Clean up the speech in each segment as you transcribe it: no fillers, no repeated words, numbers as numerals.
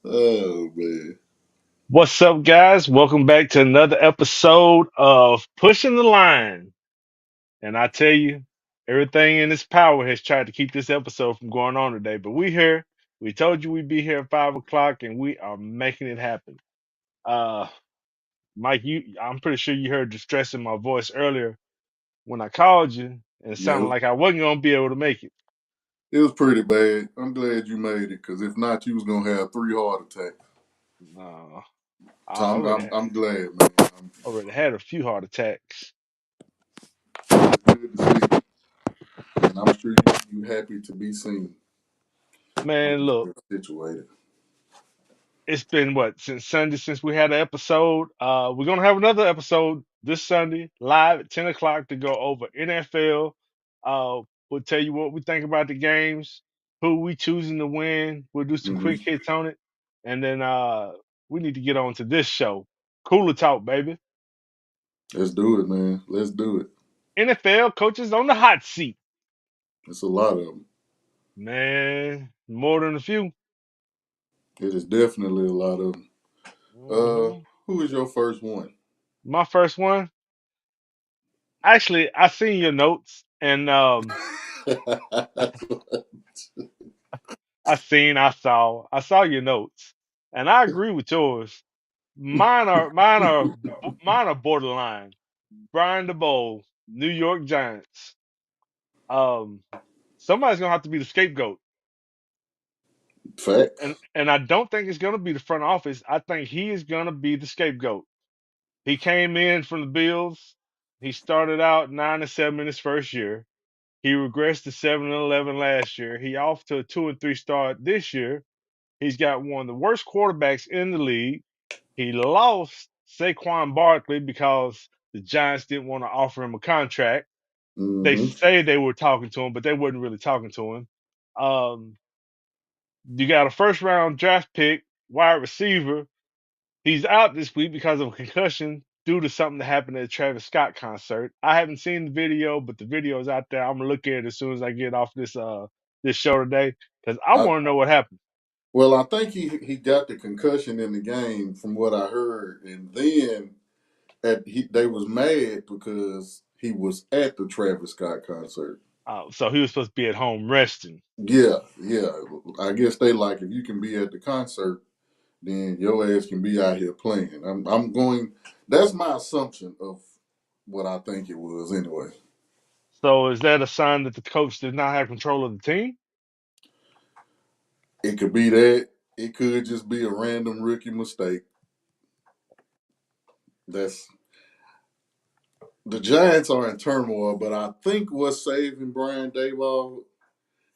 Oh man. What's up, guys? Welcome back to another episode of Pushing the Line. And I tell you, everything in its power has tried to keep this episode from going on today. But we here. We told you we'd be here at 5 o'clock, and we are making it happen. Uh, Mike, I'm pretty sure you heard the stress in my voice earlier when I called you, and it sounded Yeah, like I wasn't gonna be able to make it. it was pretty bad. I'm glad you made it, because if not, you was gonna have 3 heart attacks. Uh, I So I'm already I'm, had, I'm glad, man. already had a few heart attacks. It's good to see you, and I'm sure you happy to be seen and Man, look. situated. It's been what since Sunday since we had an episode. We're gonna have another episode this Sunday live at 10 o'clock to go over NFL. We'll tell you what we think about the games, who we choosing to win. We'll do some Hmm. quick hits on it, and then we need to get on to this show. Cooler talk, baby. Let's do it, man. Let's do it. NFL coaches on the hot seat. It's a lot of them. Man, more than a few. It is definitely a lot of them. hmm Who is your first one? My first one. Actually, I seen your notes, and I saw your notes, and I agree with yours. Mine are borderline. Brian DeBoer, New York Giants. Um, Somebody's gonna have to be the scapegoat, Facts. and I don't think it's gonna be the front office. I think he is gonna be the scapegoat. He came in from the Bills. He started out 9-7 in his first year. He regressed to 7-11 last year. He off to a 2-3 start this year. He's got one of the worst quarterbacks in the league. He lost Saquon Barkley because the Giants didn't want to offer him a contract. They Hmm. say they were talking to him, but they wasn't really talking to him. Um, you got a first round draft pick, wide receiver. He's out this week because of a concussion due to something that happened at a Travis Scott concert. I haven't seen the video, but the video is out there. I'm gonna look at it as soon as I get off this show today because I I, want to know what happened. well, I think he got the concussion in the game, from what I heard, and then they was mad because he was at the Travis Scott concert. So he was supposed to be at home resting. Yeah, yeah. I guess they like, if you can be at the concert, then your ass can be out here playing. I'm going. That's my assumption of what I think it was anyway. So is that a sign that the coach did not have control of the team? It could be that. It could just be a random rookie mistake. That's The Giants are in turmoil, but I think what's saving Brian Daboll,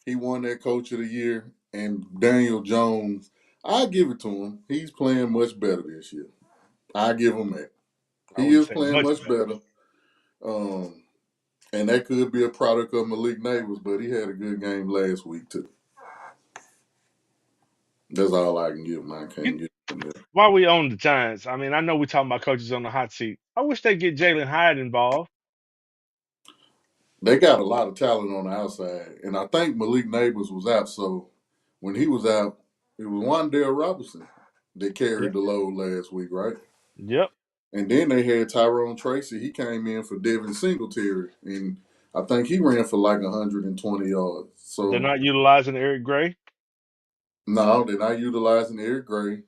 he won that Coach of the Year, and Daniel Jones, I give it to him. He's playing much better this year. I give him that. I He wouldn't is say playing much much better. better. Um, and that could be a product of Malik Neighbors, but he had a good game last week too. That's all I can give him. I You, can't get him there. while we own the Giants, I mean, I know we're talking about coaches on the hot seat. I wish they get Jalen Hyatt involved. They got a lot of talent on the outside, and I think Malik Neighbors was out. So when he was out, it was Wan'Dale Robinson that Yeah. carried the load last week, right? Yep. And then they had Tyrone Tracy. He came in for Devin Singletary, and I think he ran for like 120 yards. They're So not utilizing Eric Gray. no, they're not utilizing Eric Gray.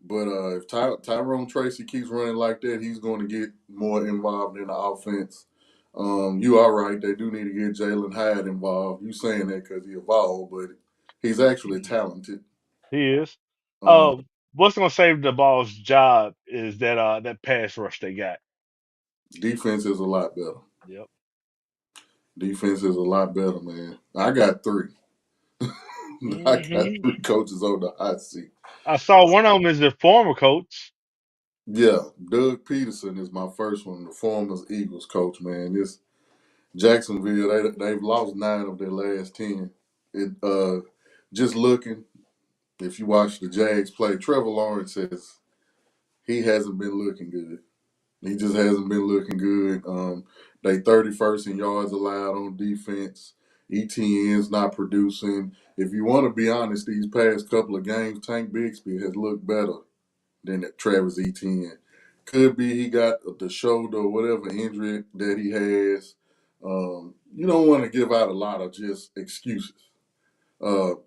But if Tyrone Tracy keeps running like that, he's going to get more involved in the offense. You are right. They do need to get Jalen Hyatt involved. You saying that because he evolved, but he's actually talented. He is. Um, Uh, what's gonna save the ball's job is that pass rush they got. Defense is a lot better. Yep. Defense is a lot better, man. I got three. I got hmm three coaches on the hot seat. I saw one of them is the former coach. Yeah, Doug Peterson is my first one, the former Eagles coach, man. This Jacksonville, they've lost 9 of their last 10. It Just looking, if you watch the Jags play, Trevor Lawrence he hasn't been looking good. He just hasn't been looking good. They 31st in yards allowed on defense. ETN's not producing. If you want to be honest, these past couple of games, Tank Bixby has looked better than Travis Etienne. Could be he got the shoulder or whatever injury that he has. You don't want to give out a lot of just excuses.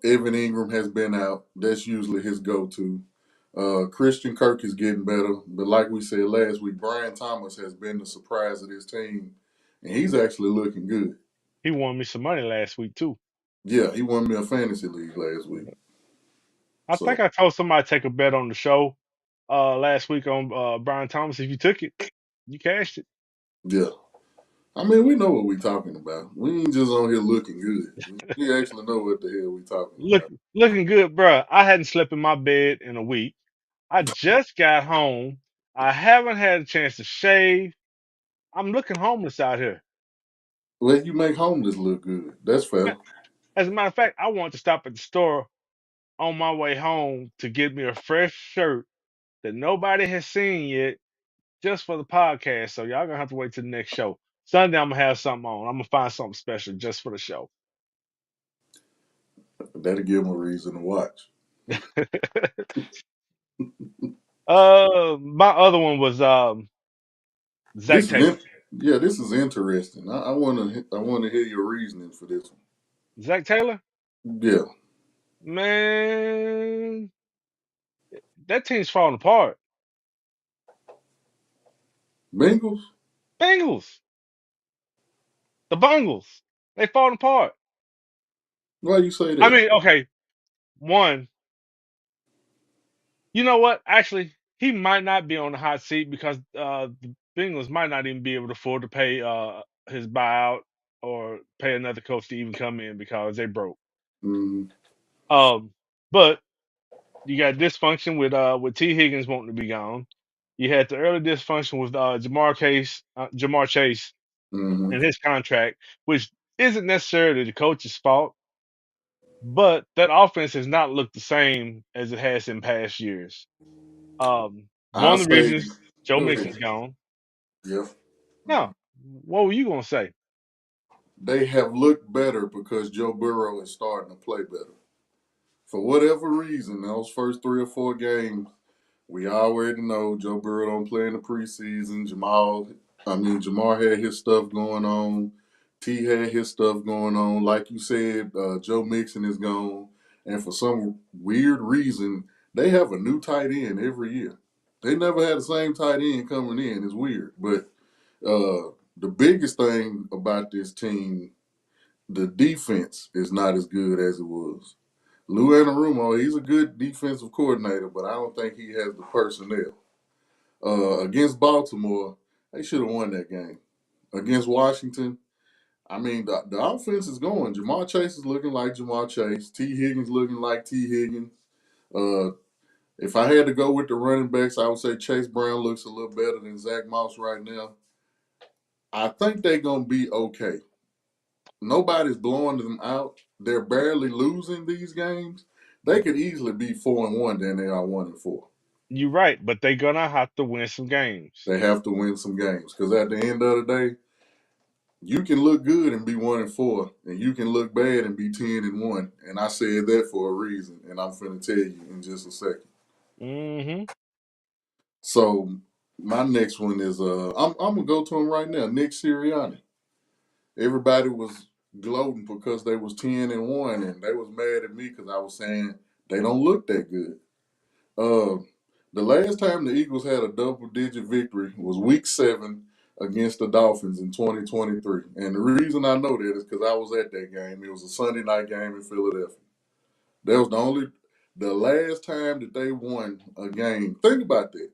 Evan Ingram has been out. That's usually his go-to. Christian Kirk is getting better, but like we said last week, Brian Thomas has been the surprise of this team, and he's actually looking good. He won me some money last week too. Yeah, he won me a fantasy league last week. I think So I told somebody to take a bet on the show last week on Brian Thomas. If you took it, you cashed it. yeah, I mean we know what we're talking about. We ain't just on here looking good. We actually know what the hell we talking Look, about. looking good, bruh. I hadn't slept in my bed in a week. I just got home. I haven't had a chance to shave. I'm looking homeless out here. Well, you make homeless look good. That's fair. As a matter of fact, I wanted to stop at the store on my way home to get me a fresh shirt that nobody has seen yet, just for the podcast. So y'all gonna have to wait till the next show. Sunday, I'm gonna have something on. I'm gonna find something special just for the show. That'll give them a reason to watch. My other one was Zach This is Taylor. yeah, this is interesting. I want to hear your reasoning for this one. Zach Taylor, Yeah, man, that team's falling apart. Bengals. Bengals, the Bungles, they falling apart. Why you say I that? mean, okay, one, you know what? Actually, he might not be on the hot seat because the Bengals might not even be able to afford to pay his buyout or pay another coach to even come in because they broke. Mm-hmm. Um, but you got dysfunction with T Higgins wanting to be gone. You had the early dysfunction with Jamar Chase Mm-hmm. and his contract, which isn't necessarily the coach's fault, but that offense has not looked the same as it has in past years. I'll One of the say, reasons Joe go ahead. Mixon's gone. Yeah, No, what were you gonna say? they have looked better because Joe Burrow is starting to play better. For whatever reason, those first 3 or 4 games, we already know Joe Burrow don't play in the preseason. Jamar had his stuff going on. T had his stuff going on. Like you said, Joe Mixon is gone. And for some weird reason, they have a new tight end every year. They never had the same tight end coming in. It's weird. But the biggest thing about this team, the defense is not as good as it was. Lou Anarumo, he's a good defensive coordinator, but I don't think he has the personnel. Against Baltimore, they should have won that game. Against Washington, I mean, the offense is going. Jamar Chase is looking like Jamar Chase. T. Higgins looking like T. Higgins. Uh, if I had to go with the running backs, I would say Chase Brown looks a little better than Zach Moss right now. I think they're going to be okay. Nobody's blowing them out. They're barely losing these games. They could easily be 4-1 than they are 1-4. You're right, but they're gonna have to win some games. They have to win some games because at the end of the day, you can look good and be 1-4, and you can look bad and be 10-1. And I said that for a reason, and I'm finna tell you in just a second. Hmm. So my next one is I'm gonna go to him right now, Nick Sirianni. Everybody was gloating because they was 10-1, and they was mad at me because I was saying they don't look that good. Uh, the last time the Eagles had a double-digit victory was Week 7 against the Dolphins in 2023. And the reason I know that is because I was at that game. It was a Sunday night game in Philadelphia. That was the last time that they won a game. Think about that.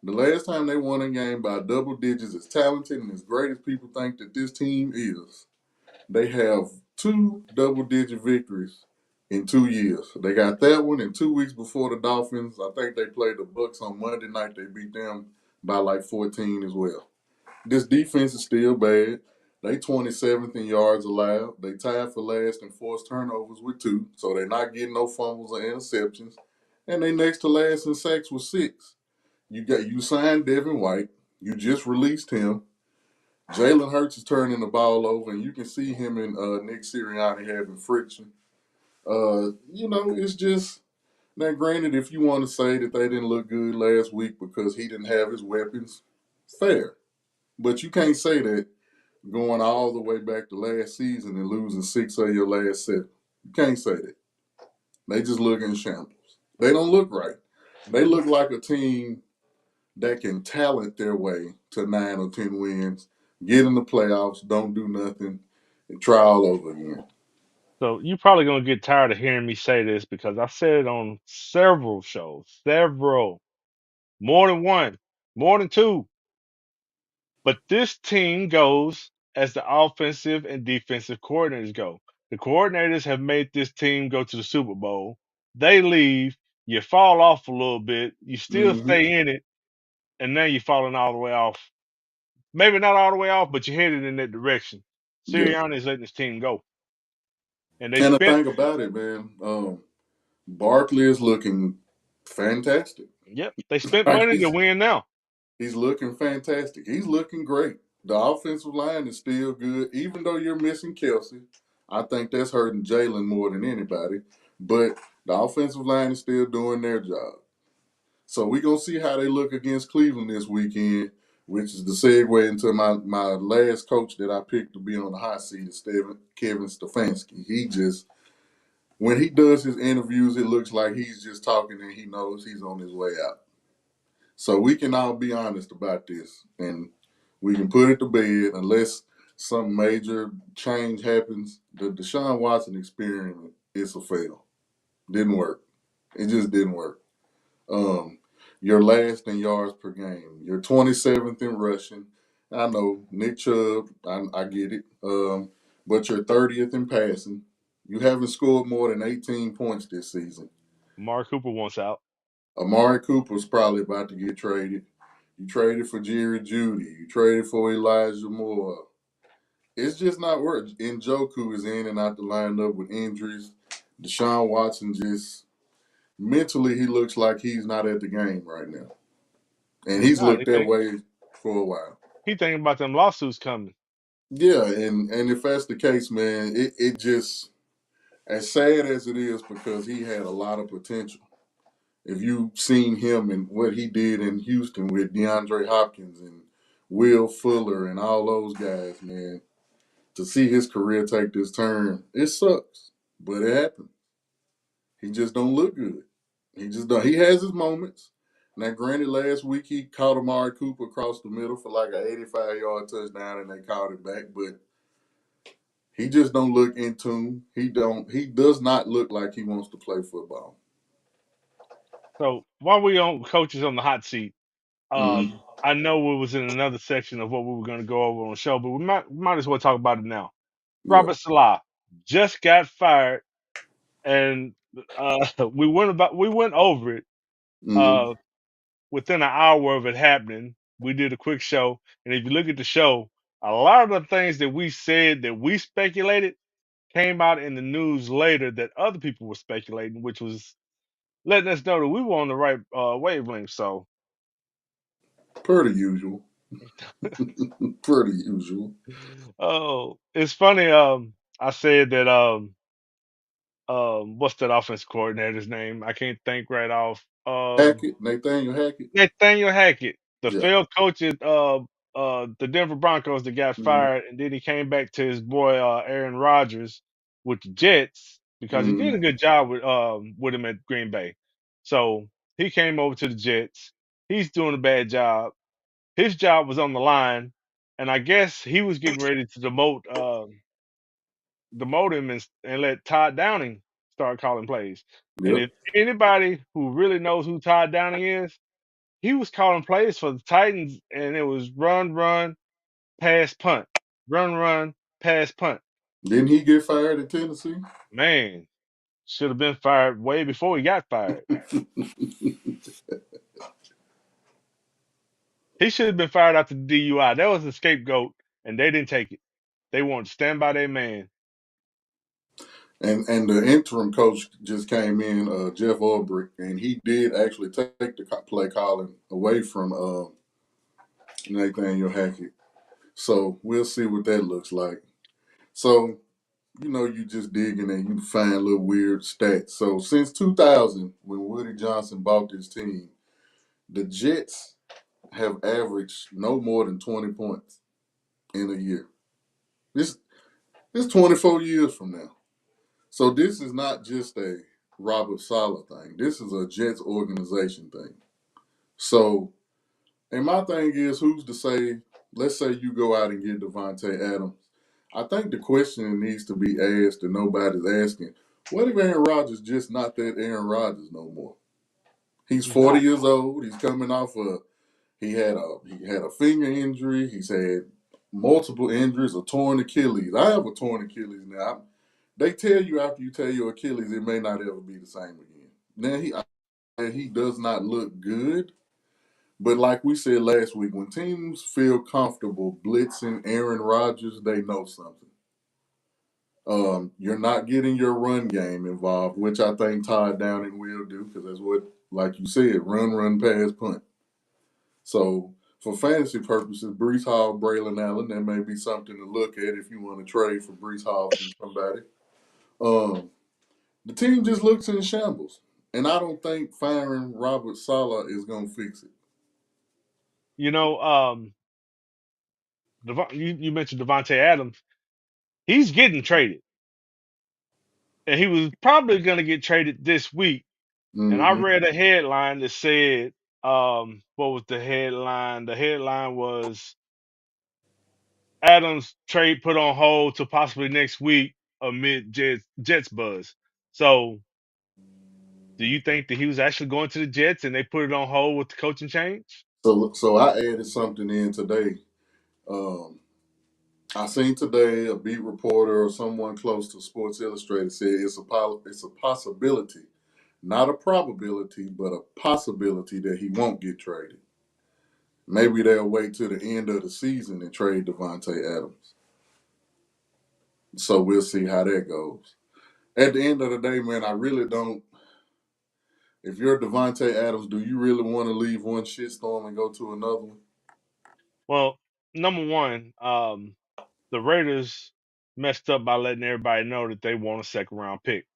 The last time they won a game by double digits, as talented and as great as people think that this team is, they have 2 double-digit victories in 2 years. They got that one in 2 weeks before the Dolphins. I think they played the Bucks on Monday night. They beat them by like 14 as well. This defense is still bad. They 27th in yards allowed. They tied for last in forced turnovers with 2, so they're not getting no fumbles or interceptions. And they next to last in sacks with 6. You signed Devin White. You just released him. Jalen Hurts is turning the ball over, and you can see him and Nick Sirianni having friction. It's just now. Granted, if you want to say that they didn't look good last week because he didn't have his weapons, fair. But you can't say that going all the way back to last season and losing 6 of your last 7. You can't say that. They just look in shambles. They don't look right. They look like a team that can talent their way to 9 or 10 wins, get in the playoffs, don't do nothing, and try all over again. So you probably gonna get tired of hearing me say this because I've said it on several shows, several, more than one, more than two. But this team goes as the offensive and defensive coordinators go. The coordinators have made this team go to the Super Bowl. They leave, you fall off a little bit, you still Mm-hmm. stay in it, and now you're falling all the way off. Maybe not all the way off, but you're headed in that direction. Yeah. Sirianni is letting this team go. And they And the spent, thing about it, man, Barkley is looking fantastic. yep, they spent Like money to win now. he's looking fantastic. He's looking great. The offensive line is still good, even though you're missing Kelsey. I think that's hurting Jalen more than anybody. But the offensive line is still doing their job. So we're gonna see how they look against Cleveland this weekend, which is the segue into my last coach that I picked to be on the hot seat is Kevin Stefanski. He just when he does his interviews, it looks like he's just talking and he knows he's on his way out. So we can all be honest about this, and we can put it to bed unless some major change happens. The Deshaun Watson experiment is a fail. Didn't work. It just didn't work. Um, you're last in yards per game. You're 27th in rushing. I know Nick Chubb. I get it. But you're 30th in passing. You haven't scored more than 18 points this season. Mark Cooper wants out. Amari Cooper's probably about to get traded. You traded for Jerry Judy. You traded for Elijah Moore. It's just not working. Njoku is in and out the lineup with injuries. Deshaun Watson just mentally he looks like he's not at the game right now. And He's he's not. looked that way for a while. He thinking about them lawsuits coming. Yeah, and if that's the case, man, it just as sad as it is because he had a lot of potential. If you've seen him and what he did in Houston with DeAndre Hopkins and Will Fuller and all those guys, man, to see his career take this turn, it sucks. But it happened. He just don't look good. He just don't. He has his moments. Now, granted, last week he caught Amari Cooper across the middle for like an 85-yard touchdown, and they called it back. But he just don't look in tune. He don't. He does not look like he wants to play football. So while we on coaches on the hot seat, Mm-hmm. I know we was in another section of what we were going to go over on the show, but we might as well talk about it now. Yeah. Robert Salah just got fired, and we went over it Mm-hmm. uh, within an hour of it happening. We did a quick show, and if you look at the show, a lot of the things that we said that we speculated came out in the news later that other people were speculating, which was letting us know that we were on the right wavelength. So, Per the usual. Per the usual. oh, it's funny. I said that what's that offense coordinator's name? I can't think right off. Hackett, Nathaniel Hackett. Nathaniel Hackett, the Yeah. failed coach at the Denver Broncos that got Mm-hmm. fired, and then he came back to his boy Aaron Rodgers with the Jets because he did Mm-hmm. a good job with him at Green Bay. So he came over to the Jets. He's doing a bad job. His job was on the line, and I guess he was getting ready to demote him and let Todd Downing start calling plays. And Yep. if anybody who really knows who Todd Downing is, he was calling plays for the Titans, and it was run, run, pass, punt, run, run, pass, punt. Didn't he get fired at Tennessee? Man, should have been fired way before he got fired. He should have been fired after the DUI. That was the scapegoat, and they didn't take it. They wanted to stand by their man. And the interim coach just came in, Jeff Ulbrich, and he did actually take the play calling away from Nathaniel Hackett. So we'll see what that looks like. So, you just digging and you find little weird stats. So since 2000, when Woody Johnson bought this team, the Jets have averaged no more than 20 points in a year. This this 24 years from now. So this is not just a Robert Saleh thing. This is a Jets organization thing. So, and my thing is, who's to say? Let's say you go out and get Devontae Adams. I think the question that needs to be asked, and nobody's asking, what if Aaron Rodgers just not that Aaron Rodgers no more? He's He's 40 not. years old. He's coming off he had a finger injury. He's had multiple injuries, a torn Achilles. I have a torn Achilles now. They tell you after you tear your Achilles, it may not ever be the same again. Now he does not look good, but like we said last week, when teams feel comfortable blitzing Aaron Rodgers, they know something. You're not getting your run game involved, which I think Todd Downing will do because that's what, like you said, run, pass, punt. So for fantasy purposes, Brees Hall, Braylon Allen, that may be something to look at if you want to trade for Brees Hall from somebody. Um, the team just looks in shambles, and I don't think firing Robert Saleh is going to fix it. You know, you mentioned Devontae Adams. He's getting traded, and he was probably going to get traded this week. And I Mm-hmm. read a headline that said, what was the headline? The headline was Adams trade put on hold to possibly next week amid Jets buzz. So, do you think that he was actually going to the Jets and they put it on hold with the coaching change? So I added something in today. Um, I seen today a beat reporter or someone close to Sports Illustrated said it's a possibility, not a probability, but a possibility that he won't get traded. Maybe they'll wait till the end of the season and trade Devontae Adams. So we'll see how that goes. At the end of the day, man, I really don't. If you're Devontae Adams, do you really want to leave one shitstorm and go to another one? Well, number one, the Raiders messed up by letting everybody know that they want a second round pick.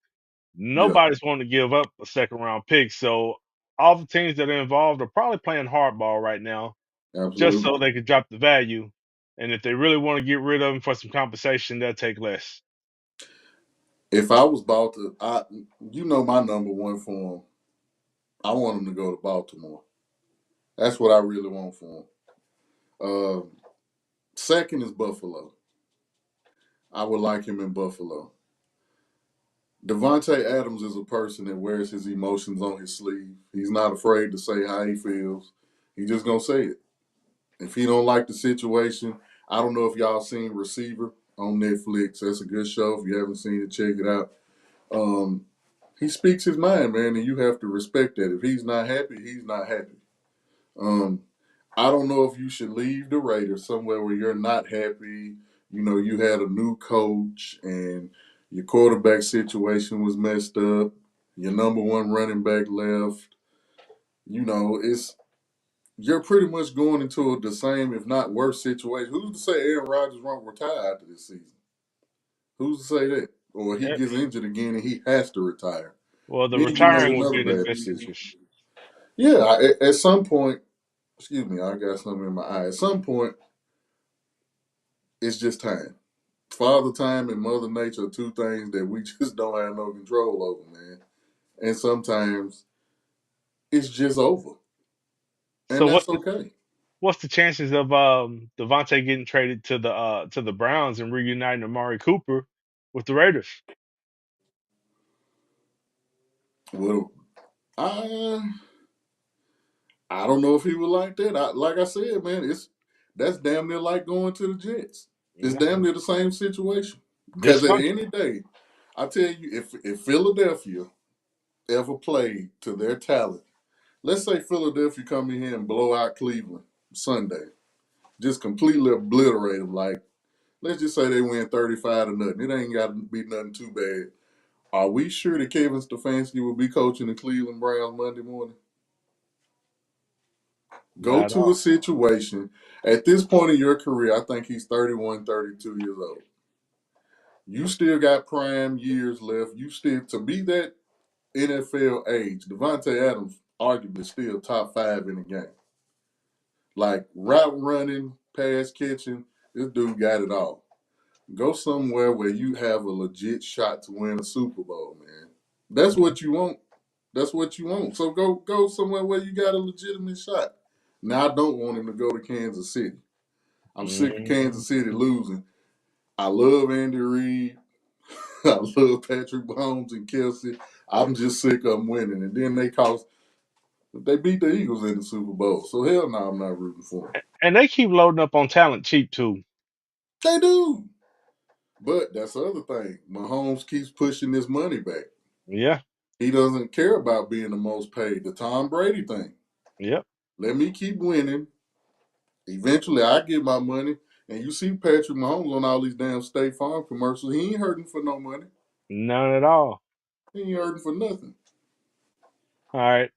Yeah, Nobody's wanting to give up a second round pick. So all the teams that are involved are probably playing hardball right now just absolutely. so they could drop the value. And if they really want to get rid of him for some compensation, they'll take less. If I was about to, my number one for him, I want him to go to Baltimore. That's what I really want for him. Second is Buffalo. I would like him in Buffalo. Devontae Adams is a person that wears his emotions on his sleeve. He's not afraid to say how he feels. He just gonna say it. If he don't like the situation, I don't know if y'all seen Receiver on Netflix. That's a good show. If you haven't seen it, check it out. Um, he speaks his mind, man, and you have to respect that. If he's not happy, he's not happy. Um, I don't know if you should leave the Raiders somewhere where you're not happy. You had a new coach and your quarterback situation was messed up. Your number one running back left. It's you're pretty much going into the same, if not worse, situation. Who's to say Aaron Rodgers won't retire after this season? Who's to say that? Or he Eh, gets injured again and he has to retire. Well, the Then you made retiring would another be in his bad best decision. interest. Yeah, at some point, excuse me, I got something in my eye. At some point, it's just time. Father time and Mother Nature are two things that we just don't have no control over, man. And sometimes it's just over. So And that's okay. what's the chances of Devontae getting traded to the Browns and reuniting Amari Cooper with the Raiders? Well, I I don't know if he would like that. Like I said, man, that's damn near like going to the Jets. It's Yeah. damn near the same situation. Because at the Dysfunction. end of the day, I tell you, if Philadelphia ever played to their talent, let's say Philadelphia come in here and blow out Cleveland Sunday, just completely obliterate them. Like, let's just say they win 35 to nothing. It ain't got to be nothing too bad. Are we sure that Kevin Stefanski will be coaching the Cleveland Browns Monday morning? Go Not at to a all. situation. At this point in your career, I think he's 31, 32 years old. You still got prime years left. You still, to be that NFL age, Devontae Adams arguably still top five in the game. Like route running, pass catching, this dude got it all. Go somewhere where you have a legit shot to win a Super Bowl, man. That's what you want. That's what you want. So go somewhere where you got a legitimate shot. Now I don't want him to go to Kansas City. I'm sick of Mhm. Kansas City losing. I love Andy Reid. I love Patrick Mahomes and Kelsey. I'm just sick of them winning. And then they beat the Eagles in the Super Bowl. So hell no, I'm not rooting for them. And they keep loading up on talent cheap too. They do. But that's the other thing. Mahomes keeps pushing this money back. Yeah. He doesn't care about being the most paid. The Tom Brady thing. Yep. Let me keep winning. Eventually, I get my money. And you see Patrick Mahomes on all these damn State Farm commercials. He ain't hurting for no money. None at all. He ain't hurting for nothing. All right.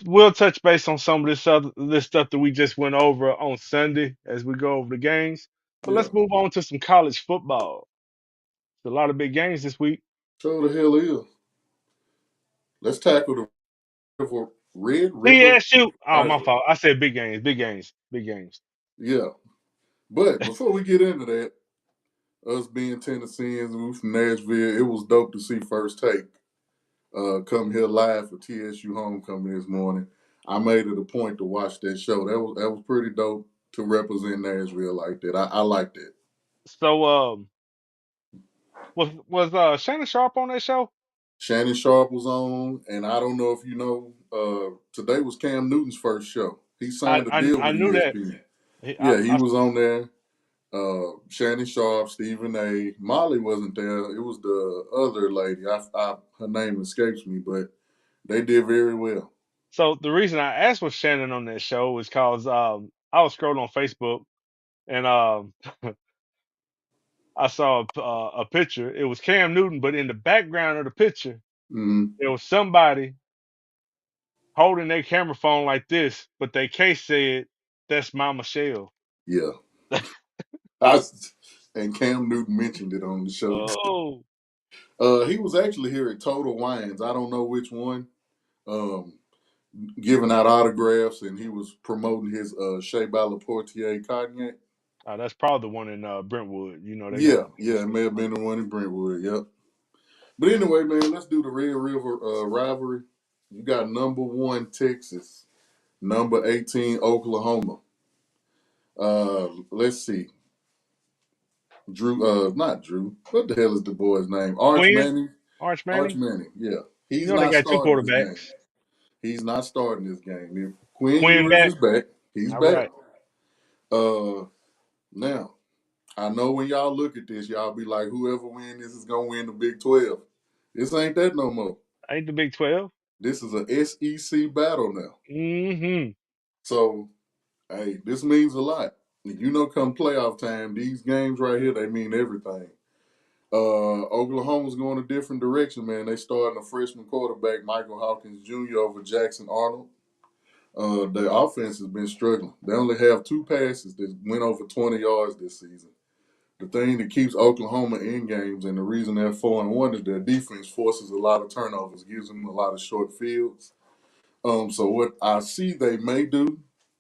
We'll touch base on some of this stuff that we just went over on Sunday as we go over the games. But Yeah. let's move on to some college football. There's a lot of big games this week. Sure the hell is. Let's tackle the Red River TSU. Oh, my rivalry. fault. I said big games. Big games. Big games. Yeah. But before we get into that, us being Tennesseans and we from Nashville, it was dope to see First Take come here live for TSU homecoming this morning. I made it a point to watch that show. That was pretty dope to represent Nashville like that. I liked it. So, was Shannon Sharp on that show? Shannon Sharp was on, and I don't know if you know, today was Cam Newton's first show. He I signed a I, deal I with knew that. ESPN. He- Yeah, he I was on there. Shannon Sharp, Stephen A. Molly wasn't there. It was the other lady. Her name escapes me, but they did very well. So the reason I asked was Shannon on that show was because I was scrolling on Facebook and I saw a picture. It was Cam Newton, but in the background of the picture, Hmm. there was somebody holding their camera phone like this, but their case said, "That's my Michelle." Yeah, I, and Cam Newton mentioned it on the show. Oh, He was actually here at Total Wines. I don't know which one. Um, Giving out autographs, and he was promoting his Shea Balaportier cognac. that's probably the one in Brentwood. You know, they got Yeah, a yeah, it may have been the one in Brentwood. Yep. But anyway, man, let's do the Red River rivalry. You got number one Texas, number 18 Oklahoma. Let's see, Drew. Not Drew. What the hell is the boy's name? Arch Quinn, Manning. Arch Arch Manning. Manning. Yeah, You he's know, they not got two starting this game. quarterbacks. He's not starting this game. If Quinn Quinn Ewers back. is back, he's All back. right. Uh, Now I know when y'all look at this, y'all be like, whoever win this is gonna win the Big 12. This ain't that no more. Ain't the Big 12. This is a SEC battle now. Mm-hmm. So, hey, this means a lot. You know, come playoff time, these games right here, they mean everything. Oklahoma's going a different direction, man. They starting a freshman quarterback, Michael Hawkins Jr. over Jackson Arnold. Their offense has been struggling. They only have two passes that went over 20 yards this season. The thing that keeps Oklahoma in games and the reason they're 4-1 is their defense forces a lot of turnovers, gives them a lot of short fields. So what I see they may do,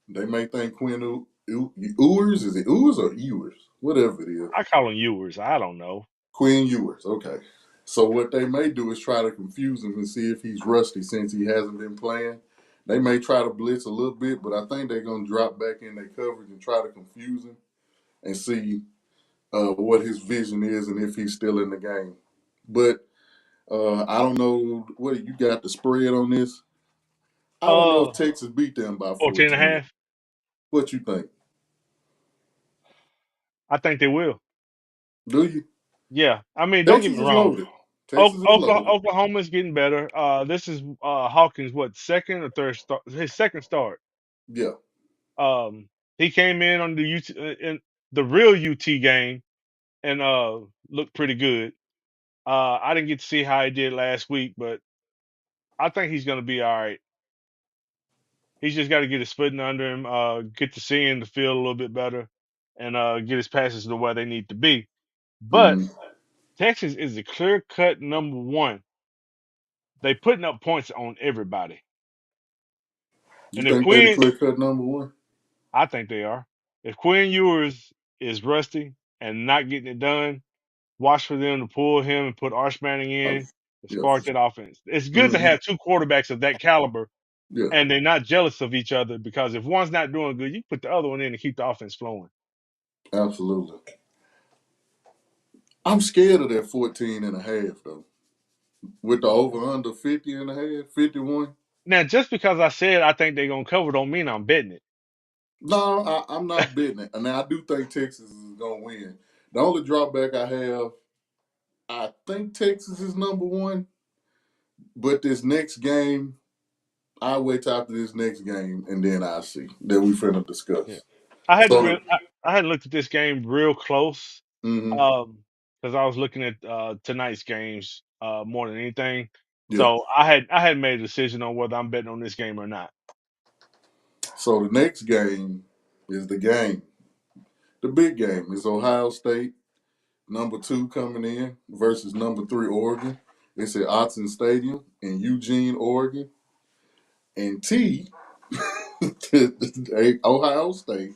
they may think Ewers, is it Ewers or Ewers? Whatever it is. I call them Ewers. I don't know. Quinn Ewers, okay. So what they may do is try to confuse him and see if he's rusty since he hasn't been playing. They may try to blitz a little bit, but I think they're going to drop back in their coverage and try to confuse him and see what his vision is and if he's still in the game. But I don't know what you got the spread on this. I don't know Uh, if Texas beat them by 14 and a 14. half. What you think? I think they will. Do you? Yeah. I mean, don't get Texas me is wrong. loaded. Texas is loaded. Oklahoma's getting better. This is Hawkins, what, second or third start? His second start. Yeah. Um, he came in on the in the real UT game and looked pretty good. I didn't get to see how he did last week, but I think he's going to be all right. He's just got to get his footing under him, get to seeing the field a little bit better, and get his passes to where they need to be. But Hmm. Texas is the clear cut number one. They putting up points on everybody. You And if think they the Quinn, clear cut number one? I think they are. If Quinn Ewers is rusty and not getting it done, watch for them to pull him and put Arch Manning Uh, in to yeah, for spark sure. that offense. It's good to Hmm. have two quarterbacks of that caliber, Yeah, and they're not jealous of each other, because if one's not doing good, you put the other one in and keep the offense flowing. absolutely. I'm scared of that 14 and a half though. With the over under 50 and a half, 51. Now, just because I said I think they're gonna cover, don't mean I'm betting it. No, I'm not betting it. And I do think Texas is going to win. The only drawback I have, I think Texas is number one, but this next game, I'll wait till after this next game and then I'll see that we finna Yeah, discuss. I hadn't So, really, I hadn't looked at this game real close, mm-hmm, because I was looking at tonight's games more than anything. yeah. So I had made a decision on whether I'm betting on this game or not. So the next game is the game. The big game is Ohio State, number two coming in versus number three Oregon. It's at Autzen Stadium in Eugene, Oregon. And Ohio State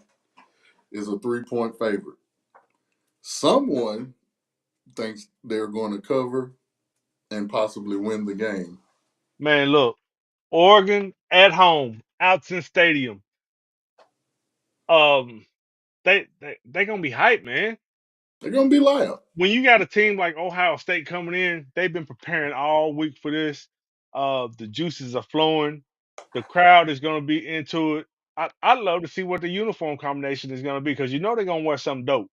is a 3-point favorite. Someone thinks they're going to cover and possibly win the game. Man, look, Oregon at home, Outson Stadium. Um, they gonna be hyped, man. They're going to be loud. When you got a team like Ohio State coming in, they've been preparing all week for this. The juices are flowing. The crowd is gonna be into it. I'd love to see what the uniform combination is gonna be, because they're gonna wear something dope.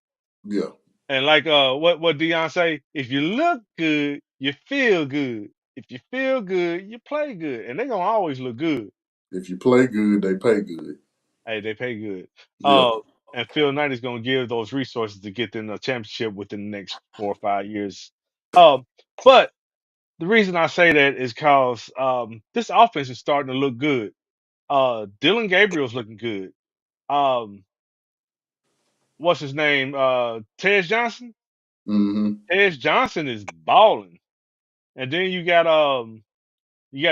Yeah. And like what Dion say, if you look good, you feel good. If you feel good, you play good. And they're gonna always look good. If you play good, they pay good. Hey, they pay good. Yeah. And Phil Knight is going to give those resources to get them a championship within the next 4 or 5 years. Um, but the reason I say that is because this offense is starting to look good. Dylan Gabriel's looking good. Um, what's his name? Tej Johnson. Mm-hmm. Tej Johnson is balling. And then you got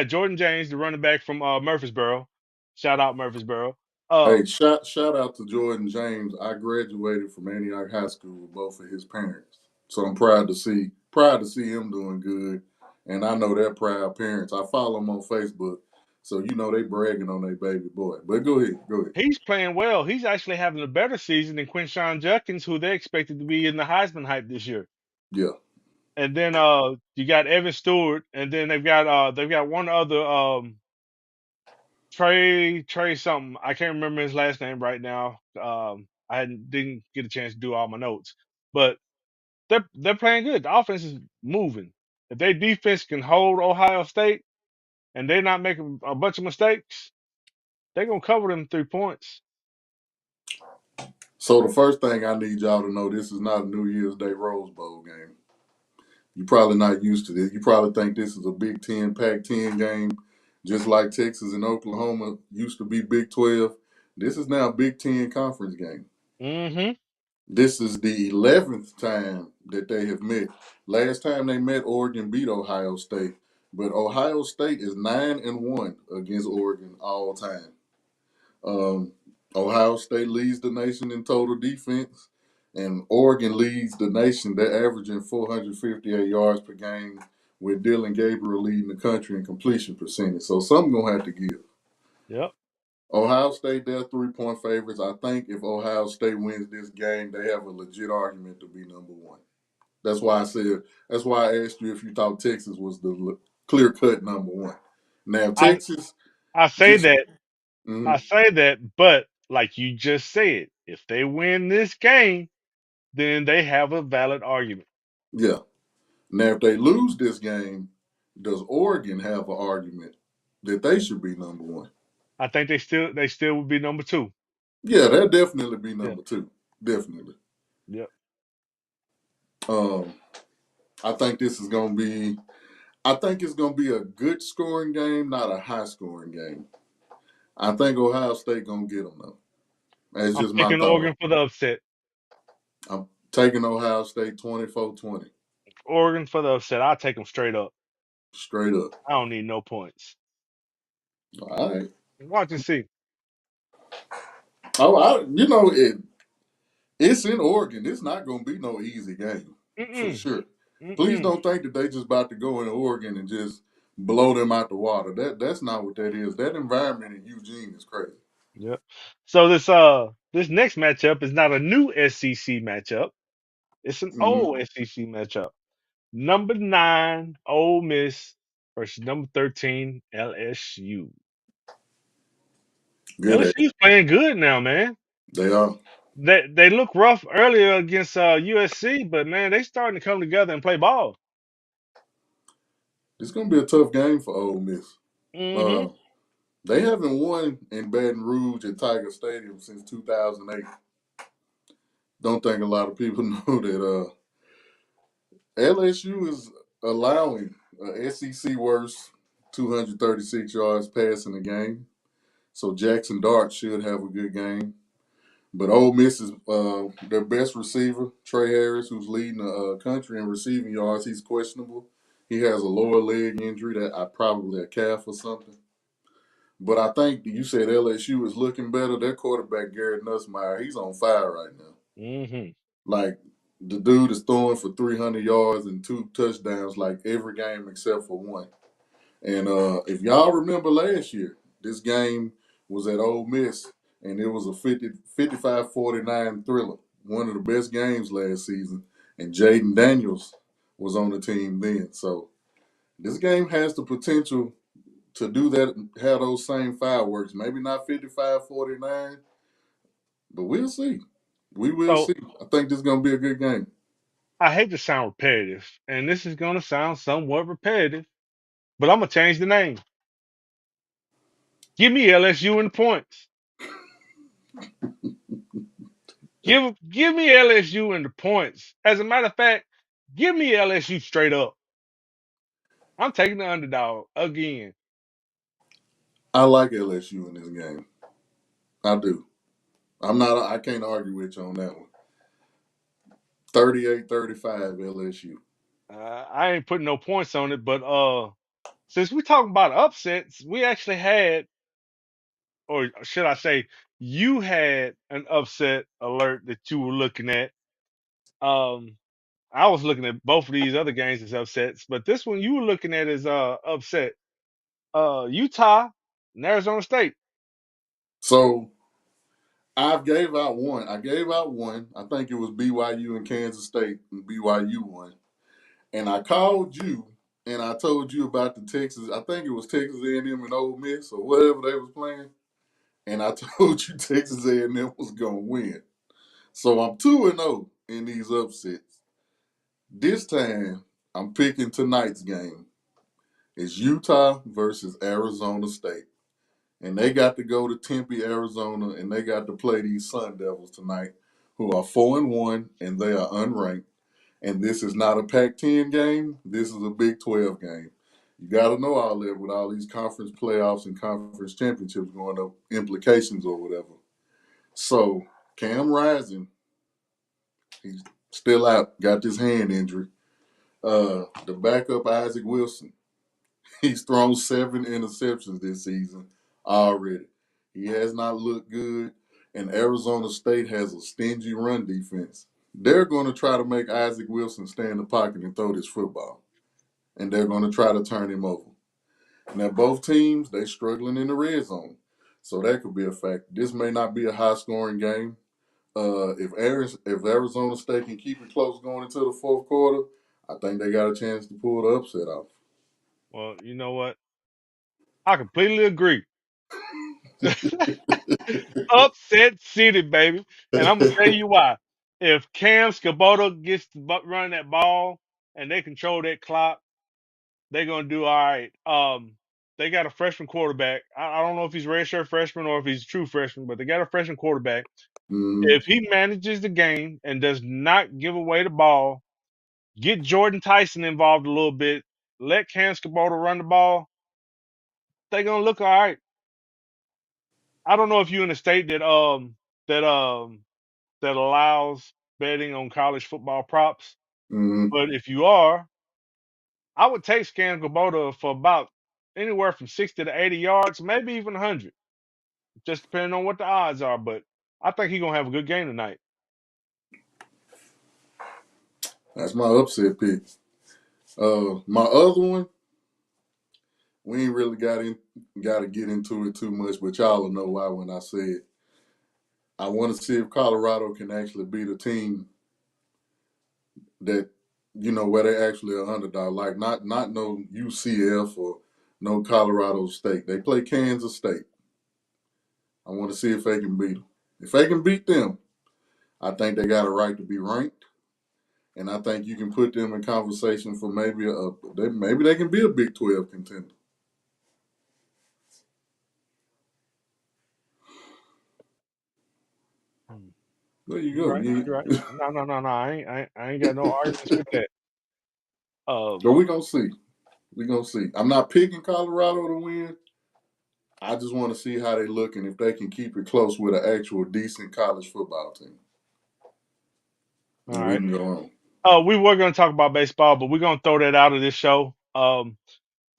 Jordan James, the running back from Murfreesboro. Shout out Murfreesboro. Hey, Um, shout out to Jordan James. I graduated from Antioch High School with both of his parents, so I'm proud to see him doing good, and I know they're proud parents. I follow them on Facebook, so they bragging on their baby boy. But go ahead. He's playing well. He's actually having a better season than Quinshawn Judkins, who they expected to be in the Heisman hype this year. Yeah. And then you got Evan Stewart, and then they've got one other Trey something. I can't remember his last name right now. Didn't get a chance to do all my notes, but they're playing good. The offense is moving. If their defense can hold Ohio State and they're not making a bunch of mistakes, they're gonna cover them 3 points. So the first thing I need y'all to know: this is not a New Year's Day Rose Bowl game. You're probably not used to this. You probably think this is a Big Ten, Pac-10 game, just like Texas and Oklahoma used to be Big 12. This is now a Big Ten conference game. Mm-hmm. This is the 11th time that they have met. Last time they met, Oregon beat Ohio State, but Ohio State is 9-1 against Oregon all time. Um, Ohio State leads the nation in total defense, and Oregon leads the nation. They're averaging 458 yards per game, with Dylan Gabriel leading the country in completion percentage. So something gonna have to give. Yep. Ohio State, they're 3-point favorites. I think if Ohio State wins this game, they have a legit argument to be number one. That's why I said. That's why I asked you if you thought Texas was the clear cut number one. Now I Texas I say just. that I Mhm. say that, but like you just said, if they win this game, then they have a valid argument. Yeah. Now, if they lose this game, does Oregon have an argument that they should be number one? I think they still would be number two. Yeah, they'll definitely be Yeah. number two. Definitely. Yep. Um, I think this is going to be. I think it's going to be a good scoring game, not a high scoring game. I think Ohio State gonna get them though. That's I'm just my picking thought. Oregon for the upset. I'm taking Ohio State 24-20, Oregon for the upset. I'll take them straight up. straight up. I don't need no points. All right. Watch and see. Oh, it's in Oregon. It's not gonna be no easy game for Mm-mm. sure. Please Mm-mm. don't think that they just about to go in Oregon and just blow them out the water. That's not what that is. That environment in Eugene is crazy. Yep. So this next matchup is not a new SEC matchup. It's an Hmm. old SEC matchup. Number 9, Ole Miss versus number 13, LSU. Good at it. LSU's playing good now, man. They are. They look rough earlier against USC, but man, they starting to come together and play ball. It's gonna be a tough game for Ole Miss. Mm-hmm. Uh, they haven't won in Baton Rouge at Tiger Stadium since 2008. Don't think a lot of people know that LSU is allowing SEC worst 236 yards passing a game. So Jackson Dart should have a good game. But Ole Miss is their best receiver, Trey Harris, who's leading the country in receiving yards. He's questionable. He has a lower leg injury that I probably a calf or something. But I think you said LSU is looking better. Their quarterback Garrett Nussmeier, he's on fire right now. Mm-hmm. Like the dude is throwing for 300 yards and 2 touchdowns like every game except for one. And if y'all remember last year, this game was at Ole Miss, and it was a 55-49 thriller. One of the best games last season. And Jaden Daniels was on the team then. So this game has the potential to do that, have those same fireworks. Maybe not 55-49, but we'll see. We will So see. I think this is going to be a good game. I hate to sound repetitive, and this is gonna sound somewhat repetitive, but I'm gonna change the name. Give me LSU in the points. Give me LSU in the points. As a matter of fact, give me LSU straight up. I'm taking the underdog again. I like LSU in this game. I do. I'm not. I can't argue with you on that one. 38-35 LSU. I ain't putting no points on it, but since we talking about upsets, we actually had, or should I say, you had an upset alert that you were looking at. Um, I was looking at both of these other games as upsets, but this one you were looking at as upset. Utah and Arizona State. So I gave out one. I gave out one. I think it was BYU and Kansas State, and BYU won. And I called you and I told you about the Texas. I think it was Texas A&M and Ole Miss or whatever they was playing. And I told you Texas A&M was gonna win. So I'm 2-0 in these upsets. This time I'm picking tonight's game. It's Utah versus Arizona State. And they got to go to Tempe, Arizona, and they got to play these Sun Devils tonight, who are 4-1 and they are unranked. And this is not a Pac-10 game. This is a Big 12 game. You got to know all that with all these conference playoffs and conference championships going up, implications or whatever. So Cam Rising, he's still out, got this hand injury. The backup Isaac Wilson, he's thrown 7 interceptions this season already. He has not looked good, and Arizona State has a stingy run defense. They're going to try to make Isaac Wilson stay in the pocket and throw this football, and they're going to try to turn him over. Now, both teams, they're struggling in the red zone, so that could be a factor. This may not be a high-scoring game. If Arizona State can keep it close going into the fourth quarter, I think they got a chance to pull the upset off. Well, you know what? I completely agree. Upset City, baby. And I'm gonna tell you why. If Cam Skibota gets to run that ball and they control that clock, they're gonna do all right. They got a freshman quarterback. I don't know if he's redshirt freshman or if he's a true freshman, but they got a freshman quarterback. Mhm. If he manages the game and does not give away the ball, get Jordan Tyson involved a little bit, let Cam Skibota run the ball, they're gonna look all right. I don't know if you're in a state that that allows betting on college football props, Hmm. but if you are, I would take Scam Kubota for about anywhere from 60 to 80 yards, maybe even 100, just depending on what the odds are. But I think he's gonna have a good game tonight. That's my upset pick. My other one, we ain't really got to get into it too much, but y'all will know why when I said I want to see if Colorado can actually beat a team that where they actually are underdog, like not no UCF or no Colorado State. They play Kansas State. I want to see if they can beat them. If they can beat them, I think they got a right to be ranked, and I think you can put them in conversation for maybe they can be a Big 12 contender. Hmm. There you You're go. right. You're right. No, no, no, no. I ain't got no arguments with that. So we gonna see. We gonna see. I'm not picking Colorado to win. I just want to see how they look and if they can keep it close with an actual decent college football team. All And we right. can go on. We were gonna talk about baseball, but we're gonna throw that out of this show.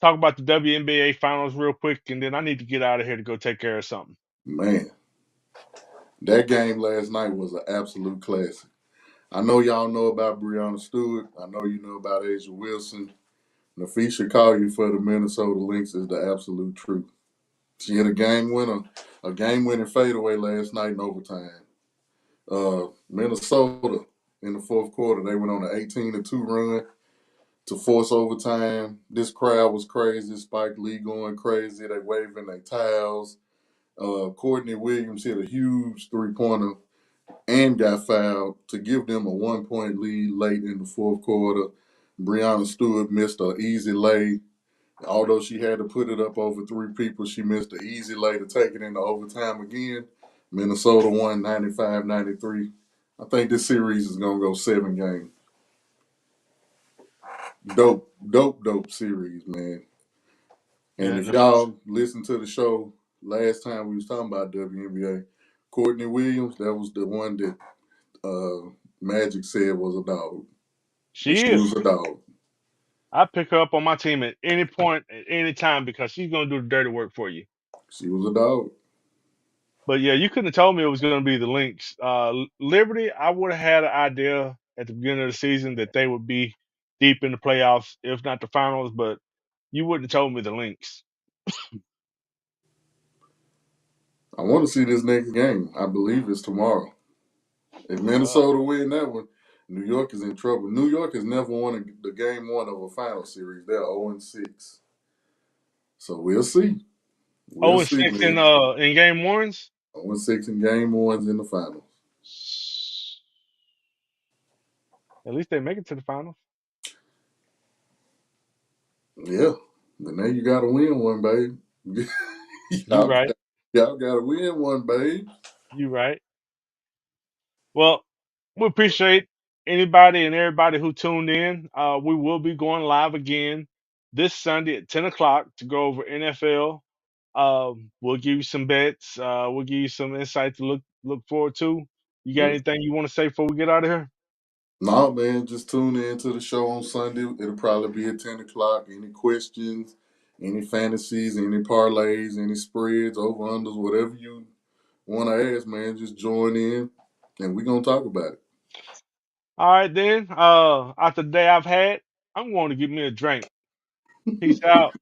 Talk about the WNBA finals real quick, and then I need to get out of here to go take care of something. Man, that game last night was an absolute classic. I know y'all know about Breonna Stewart. I know you know about Asia Wilson. Nafisha Collier for the Minnesota Lynx is the absolute truth. She hit a game winning fadeaway last night in overtime. Minnesota in the fourth quarter, they went on an 18-2 run to force overtime. This crowd was crazy. Spike Lee going crazy. They waving their towels. Courtney Williams hit a huge 3-pointer and got fouled to give them a 1-point lead late in the fourth quarter. Breonna Stewart missed an easy lay. Although she had to put it up over three people, she missed an easy lay to take it into overtime again. Minnesota won 95-93. I think this series is going to go 7 games. Dope, dope, dope series, man. And Yeah, if y'all listen to the show last time we was talking about WNBA, Courtney Williams, that was the one that Magic said was a dog. And she she was is. a dog. I pick her up on my team at any point, at any time, because she's gonna do the dirty work for you. She was a dog. But yeah, you couldn't have told me it was gonna be the Lynx. Liberty, I would have had an idea at the beginning of the season that they would be deep in the playoffs, if not the finals. But you wouldn't have told me the Lynx. I want to see this next game. I believe it's tomorrow. If Uh, Minnesota win that one, New York is in trouble. New York has never won the game one of a final series. They're 0-6. So we'll see. We'll oh, and see, six man. in game ones. 0-6 in game ones in the finals. At least they make it to the finals. Yeah. But now you got to win one, babe. You y'all, right. y'all got to win one, babe. You right. Well, we appreciate anybody and everybody who tuned in. We will be going live again this Sunday at 10 o'clock to go over NFL. We'll give you some bets. We'll give you some insight to look forward to. You got Yes. anything you want to say before we get out of here? No, man, just tune in to the show on Sunday. It'll probably be at 10 o'clock. Any questions, any fantasies, any parlays, any spreads, over unders, whatever you want to ask, man, just join in and we're going to talk about it. All right then. After the day I've had, I'm going to get me a drink. Peace out.